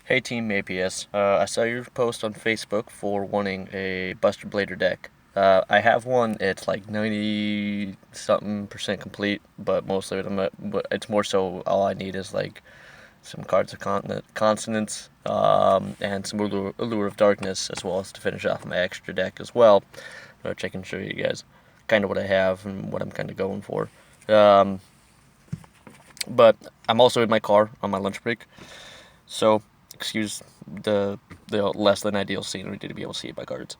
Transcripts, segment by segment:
Hey Team APS, I saw your post on Facebook for wanting a Buster Blader deck. I have one. It's like 90 something percent complete, but mostly but it's more so all I need is like some cards of consonants, and some Allure of Darkness, as well as to finish off my extra deck as well, which I can show you guys kind of what I have and what I'm kind of going for. Um, but I'm also in my car on my lunch break, so excuse the less than ideal scenery to be able to see my cards.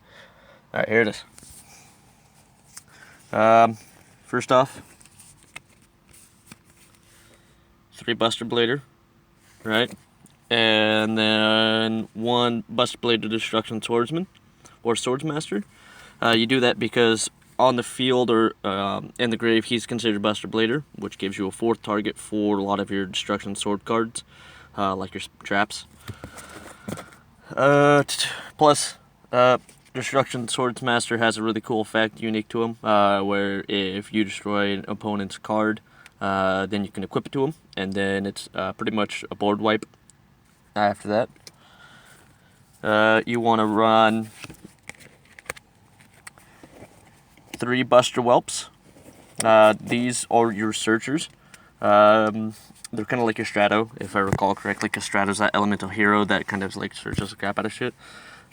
All right, here it is. First off, 3 Buster Blader, right, and then 1 Buster Blader Destruction Swordsman or Swordsmaster. You do that because on the field or in the grave, he's considered Buster Blader, which gives you a 4th target for a lot of your Destruction Sword cards, like your traps. Plus, Destruction Swordsmaster has a really cool effect unique to him, where if you destroy an opponent's card, then you can equip it to him, and then it's pretty much a board wipe after that. You want to run 3 Buster Whelps. These are your searchers. They're kind of like your Strato, if I recall correctly, because Strato's that elemental hero that kind of like searches the crap out of shit.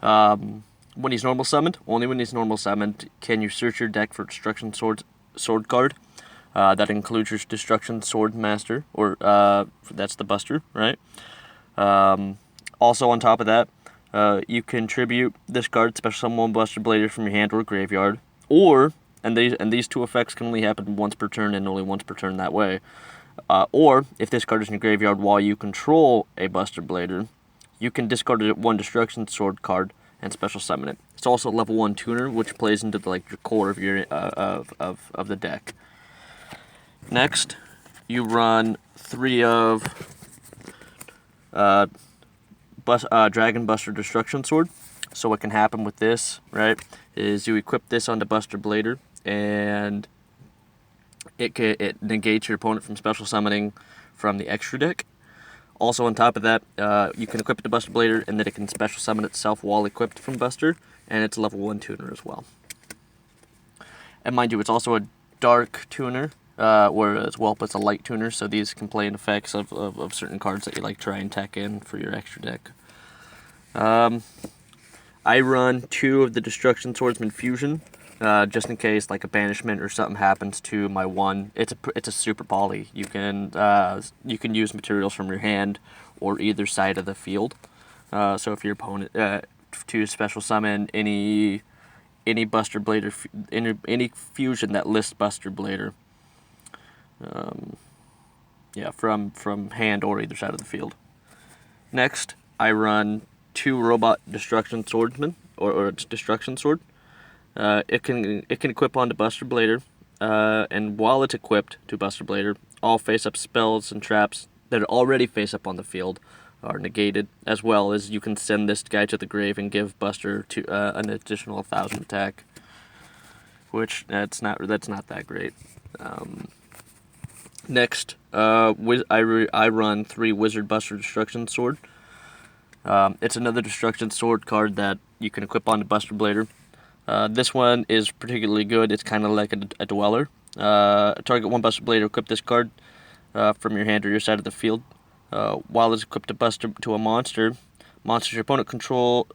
When he's normal summoned, only when he's normal summoned, can you search your deck for Destruction Sword card. That includes your Destruction Sword Master, or that's the Buster, right? Also on top of that, you can tribute this card, special summon 1 Buster Blader from your hand or graveyard, or and these 2 effects can only happen once per turn and only once per turn that way. Or if this card is in your graveyard while you control a Buster Blader, you can discard 1 Destruction Sword card and special summon it. It's also a level 1 tuner, which plays into your core of your of the deck. Next, you run 3 of Dragon Buster Destruction Sword. So what can happen with this, right, is you equip this onto Buster Blader, and it negates your opponent from special summoning from the extra deck. Also on top of that, you can equip it to Buster Blader, and then it can special summon itself while equipped from Buster, and it's a level 1 tuner as well. And mind you, it's also a dark tuner, whereas Whelp is a light tuner, so these can play in effects of certain cards that you like try and tech in for your extra deck. I run 2 of the Destruction Swordsman Fusion, just in case like a banishment or something happens to my 1. It's a super poly. You can use materials from your hand or either side of the field. So if your opponent to special summon any Buster Blader, any fusion that lists Buster Blader, from hand or either side of the field. Next, I run 2 Robot Destruction Swordsman, or its Destruction Sword. It can equip onto Buster Blader, and while it's equipped to Buster Blader, all face-up spells and traps that are already face-up on the field are negated, as well as you can send this guy to the grave and give Buster an additional 1,000 attack, which that's not that great. Next, I run 3 Wizard Buster Destruction Sword. It's another Destruction Sword card that you can equip onto Buster Blader. This one is particularly good. It's kind of like a Dweller. Target 1 Buster Blader, equip this card from your hand or your side of the field. While it's equipped to a monster, monsters your opponent control,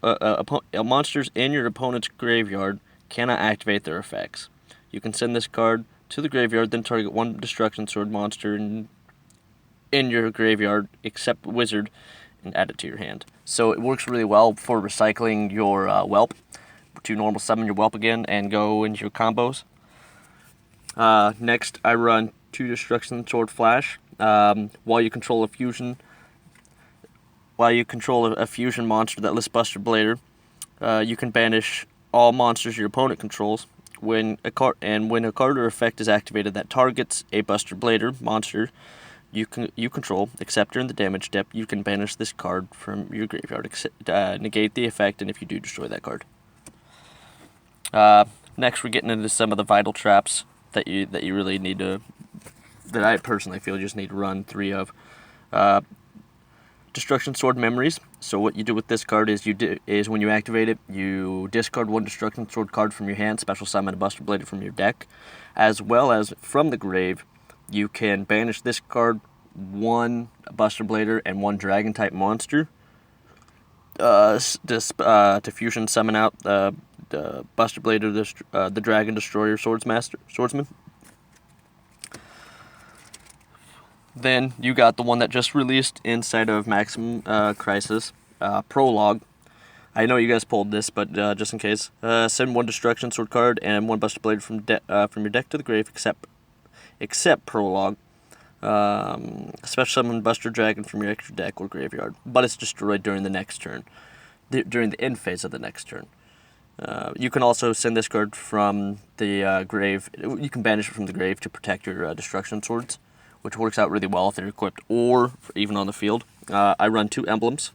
monsters in your opponent's graveyard cannot activate their effects. You can send this card to the graveyard, then target 1 Destruction Sword monster in your graveyard, except Wizard, and add it to your hand. So it works really well for recycling your Whelp to normal summon your Whelp again and go into your combos. Next, I run 2 Destruction Sword Flash. While you control a fusion monster that lists Buster Blader, you can banish all monsters your opponent controls. When a card or effect is activated that targets a Buster Blader monster you control, except during the damage step, you can banish this card from your graveyard, negate the effect, and if you do, destroy that card. Next, we're getting into some of the vital traps that you really need to, that I personally feel you just need to run 3 of. Destruction Sword Memories. So what you do with this card is is when you activate it, you discard one Destruction Sword card from your hand, special summon a Buster Blader from your deck, as well as from the grave, you can banish this card, one Buster Blader and one Dragon type monster. To fusion summon out the Buster Blader, the Dragon Destroyer Swordsman. Then you got the one that just released inside of Maximum Crisis, Prologue. I know you guys pulled this, but just in case, send one Destruction Sword card and one Buster Blade from your deck to the grave, except Prologue. Special summon Buster Dragon from your extra deck or graveyard, but it's destroyed during the next turn, during the end phase of the next turn. You can also send this card from the grave. You can banish it from the grave to protect your Destruction Swords, which works out really well if they're equipped or even on the field. I run 2 emblems,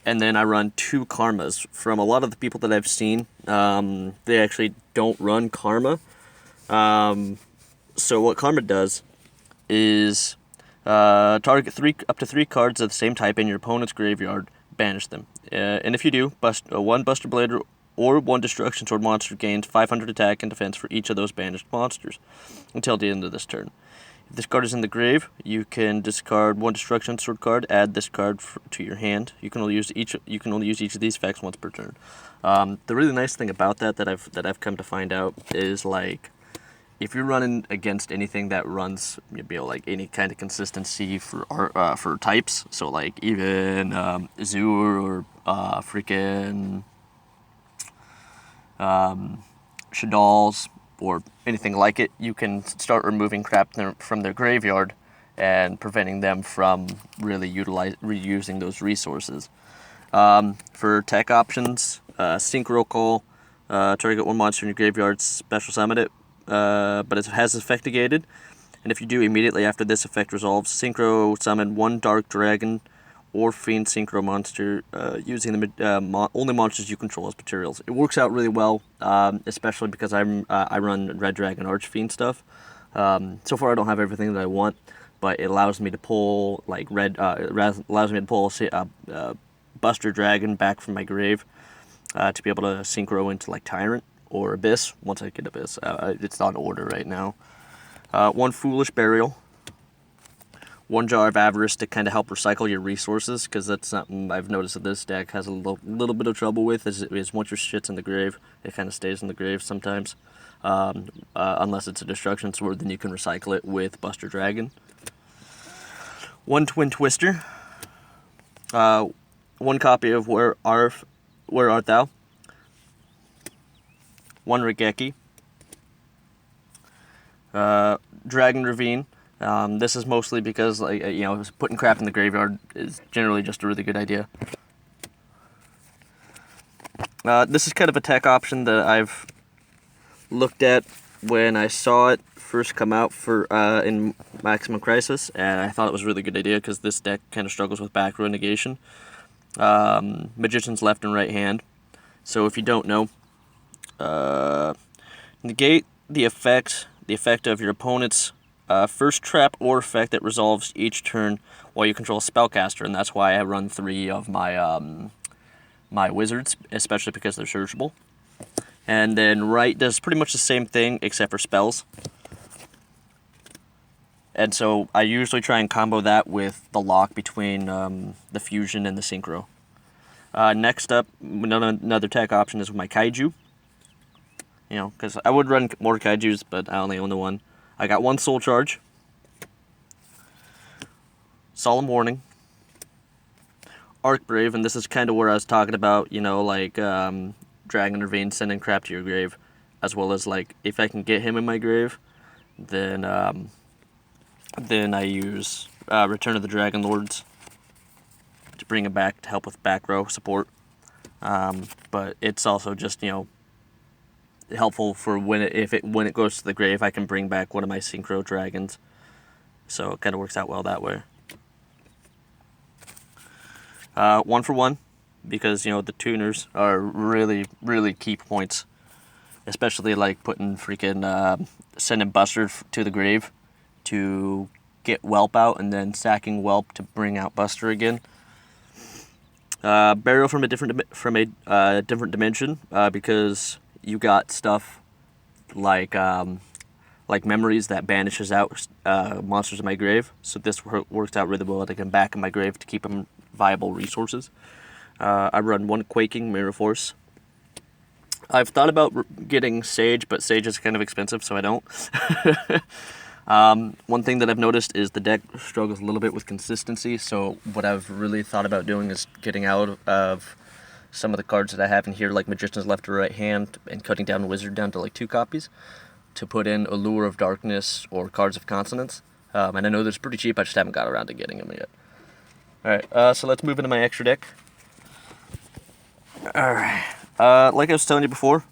and then I run 2 karmas. From a lot of the people that I've seen, they actually don't run karma. So what karma does is target up to 3 cards of the same type in your opponent's graveyard, banish them. And if you do, one Buster Blader or one Destruction Sword monster gains 500 attack and defense for each of those banished monsters until the end of this turn. If this card is in the grave, you can discard one Destruction Sword card, add this card to your hand. You can only use each of these effects once per turn. The really nice thing about that I've come to find out is, like, if you're running against anything that runs, like any kind of consistency for types, so like even Azure or freaking Shaddolls or anything like it, you can start removing crap from their graveyard and preventing them from really reusing those resources. For tech options, Synchro Call, target one monster in your graveyard, special summon it. But it has effectigated, and if you do immediately after this effect resolves, Synchro summon one Dark Dragon or Fiend Synchro monster using the only monsters you control as materials. It works out really well, especially because I run Red Dragon Archfiend stuff. So far I don't have everything that I want, but it allows me to pull Buster Dragon back from my grave to be able to synchro into like Tyrant or Abyss, once I get Abyss. It's on order right now. One Foolish Burial. One Jar of Avarice to kind of help recycle your resources, because that's something I've noticed that this deck has a little bit of trouble with, is once your shit's in the grave, it kind of stays in the grave sometimes. Unless it's a Destruction Sword, then you can recycle it with Buster Dragon. One Twin Twister. One copy of Where Art Thou? One Regeki. Dragon Ravine. This is mostly because, like, putting crap in the graveyard is generally just a really good idea. This is kind of a tech option that I've looked at when I saw it first come out in Maximum Crisis, and I thought it was a really good idea because this deck kind of struggles with back row negation. Magician's left and right hand. So if you don't know, negate the effect of your opponent's first trap or effect that resolves each turn while you control a spellcaster, and that's why I run 3 of my my wizards, especially because they're searchable. And then right does pretty much the same thing except for spells. And so I usually try and combo that with the lock between the fusion and the synchro. Next up, another tech option is with my kaiju. Because I would run more kaijus, but I only own the one. I got 1 Soul Charge, Solemn Warning, Archbrave, and this is kind of where I was talking about, Dragon Ravine sending crap to your grave, as well as, like, if I can get him in my grave, then I use Return of the Dragon Lords to bring him back to help with back row support. But it's also just, helpful for when it goes to the grave, I can bring back one of my Synchro Dragons. So it kind of works out well that way. 1 for 1, because the tuners are really, really key points, especially like putting freaking sending Buster to the grave to get Whelp out and then sacking Whelp to bring out Buster again. Burial from a different dimension, because you got stuff like memories that banishes out monsters in my grave. So this works out really well to come back in my grave to keep them viable resources. I run 1 Quaking Mirror Force. I've thought about getting Sage, but Sage is kind of expensive, so I don't. One thing that I've noticed is the deck struggles a little bit with consistency, so what I've really thought about doing is getting out of some of the cards that I have in here, like Magician's Left or Right Hand, and cutting down Wizard down to like 2 copies, to put in Allure of Darkness or Cards of Consonance. And I know they're pretty cheap, I just haven't got around to getting them yet. Alright, so let's move into my extra deck. Alright. Like I was telling you before,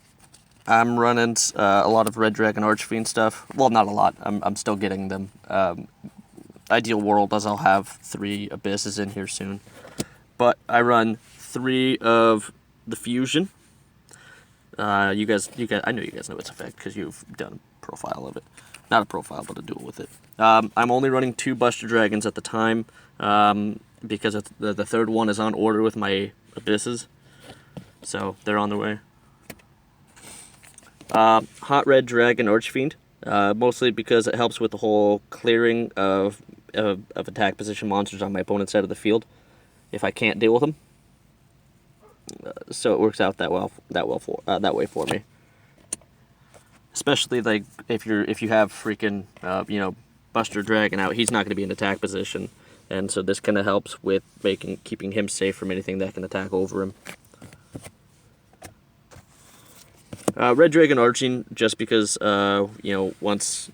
I'm running a lot of Red Dragon Archfiend stuff. Well, not a lot. I'm still getting them. Ideal world is I'll have 3 Abysses in here soon. But I run 3 of the Fusion. You guys, I know you guys know its effect because you've done a profile of it. Not a profile, but a duel with it. I'm only running 2 Buster Dragons at the time, because the 3rd one is on order with my Abysses. So they're on their way. Hot Red Dragon Archfiend, mostly because it helps with the whole clearing of attack position monsters on my opponent's side of the field if I can't deal with them. So it works out that way for me. Especially like if you have freaking Buster Dragon out, he's not going to be in attack position, and so this kind of helps with keeping him safe from anything that can attack over him. Red Dragon Arching, just because once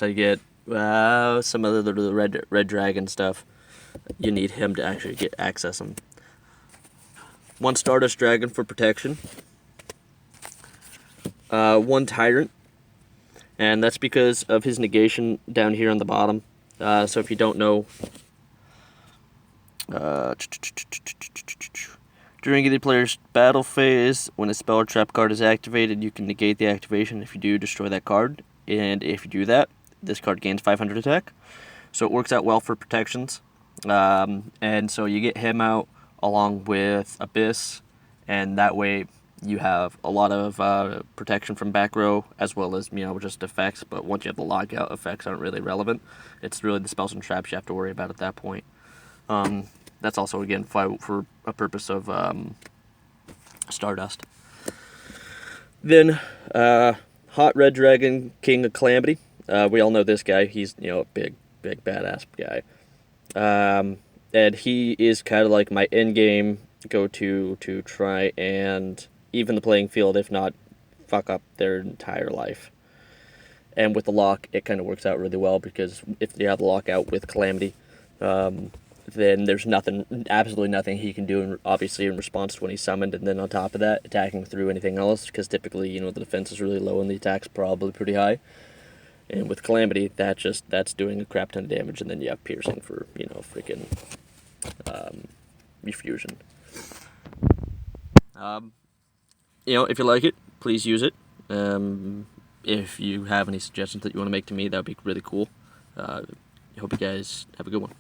I get some of the red dragon stuff, you need him to actually access them. 1 Stardust Dragon for protection. 1 Tyrant, and that's because of his negation down here on the bottom. So if you don't know, during either player's battle phase, when a spell or trap card is activated, you can negate the activation. If you do, destroy that card. And if you do that, this card gains 500 attack. So it works out well for protections. And so you get him out along with Abyss, and that way you have a lot of protection from back row, as well as just effects. But once you have the lockout, effects aren't really relevant. It's really the spells and traps you have to worry about at that point. That's also, again, for a purpose of Stardust. Then, Hot Red Dragon, King of Calamity. We all know this guy. He's, a big badass guy. And he is kind of like my endgame go-to to try and even the playing field, if not fuck up their entire life. And with the lock, it kind of works out really well, because if you have the lockout with Calamity, then there's absolutely nothing he can do, obviously, in response to when he's summoned, and then on top of that, attacking through anything else, because typically, the defense is really low and the attack's probably pretty high. And with Calamity, that's doing a crap ton of damage, and then you have piercing for, freaking refusion. If you like it, please use it. If you have any suggestions that you want to make to me, that would be really cool. I hope you guys have a good one.